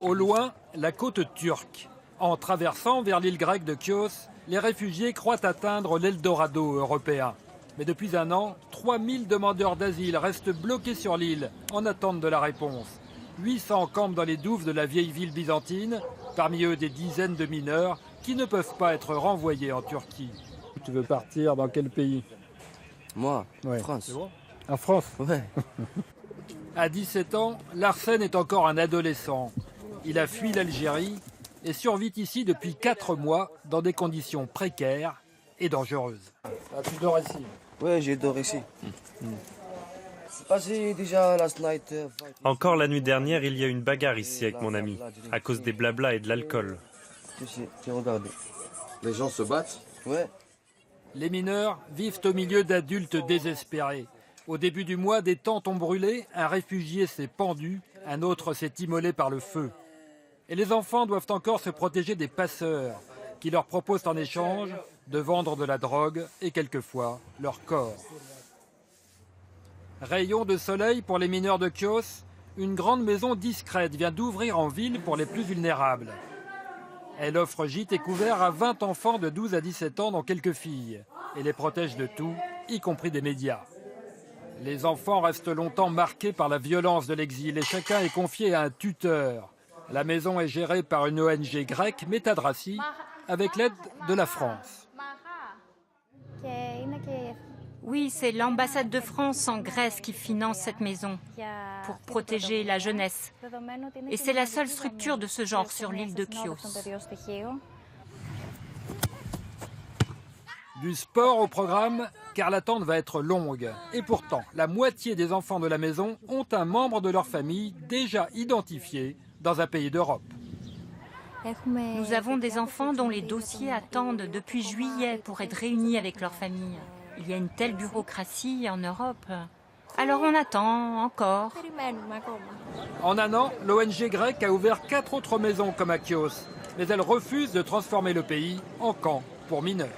Au loin, la côte turque. En traversant vers l'île grecque de Chios, les réfugiés croient atteindre l'Eldorado européen. Mais depuis un an, 3000 demandeurs d'asile restent bloqués sur l'île en attente de la réponse. 800 campent dans les douves de la vieille ville byzantine, parmi eux des dizaines de mineurs qui ne peuvent pas être renvoyés en Turquie. Tu veux partir dans quel pays? Moi, Ouais. France. C'est bon. En France? Ouais. À 17 ans, Larsen est encore un adolescent. Il a fui l'Algérie et survit ici depuis 4 mois dans des conditions précaires et dangereuses. Ah, tu dors ici? Ouais, j'ai dormi ici. C'est passé déjà last night. Encore la nuit dernière, il y a eu une bagarre ici avec mon ami, à cause des blablas et de l'alcool. Tu regardes. Les gens se battent? Ouais. Les mineurs vivent au milieu d'adultes désespérés. Au début du mois, des tentes ont brûlé, un réfugié s'est pendu, un autre s'est immolé par le feu. Et les enfants doivent encore se protéger des passeurs qui leur proposent en échange de vendre de la drogue et quelquefois leur corps. Rayon de soleil pour les mineurs de Chios, une grande maison discrète vient d'ouvrir en ville pour les plus vulnérables. Elle offre gîte et couvert à 20 enfants de 12 à 17 ans, dont quelques filles, et les protège de tout, y compris des médias. Les enfants restent longtemps marqués par la violence de l'exil et chacun est confié à un tuteur. La maison est gérée par une ONG grecque, Metadrassi, avec l'aide de la France. Oui, c'est l'ambassade de France en Grèce qui finance cette maison pour protéger la jeunesse. Et c'est la seule structure de ce genre sur l'île de Chios. Du sport au programme, car l'attente va être longue. Et pourtant, la moitié des enfants de la maison ont un membre de leur famille déjà identifié dans un pays d'Europe. Nous avons des enfants dont les dossiers attendent depuis juillet pour être réunis avec leur famille. Il y a une telle bureaucratie en Europe. Alors on attend encore. En un an, l'ONG grecque a ouvert 4 autres maisons comme à Chios, mais elle refuse de transformer le pays en camp pour mineurs.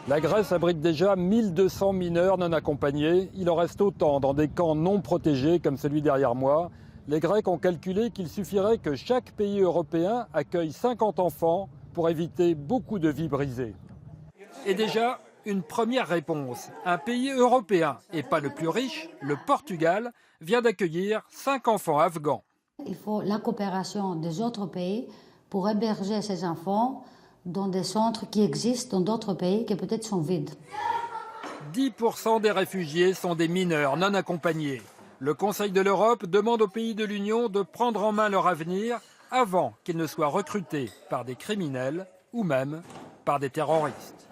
La Grèce abrite déjà 1200 mineurs non accompagnés. Il en reste autant dans des camps non protégés comme celui derrière moi. Les Grecs ont calculé qu'il suffirait que chaque pays européen accueille 50 enfants pour éviter beaucoup de vies brisées. Et déjà, une première réponse. Un pays européen, et pas le plus riche, le Portugal, vient d'accueillir 5 enfants afghans. Il faut la coopération des autres pays pour héberger ces enfants dans des centres qui existent dans d'autres pays qui peut-être sont vides. 10% des réfugiés sont des mineurs non accompagnés. Le Conseil de l'Europe demande aux pays de l'Union de prendre en main leur avenir avant qu'ils ne soient recrutés par des criminels ou même par des terroristes.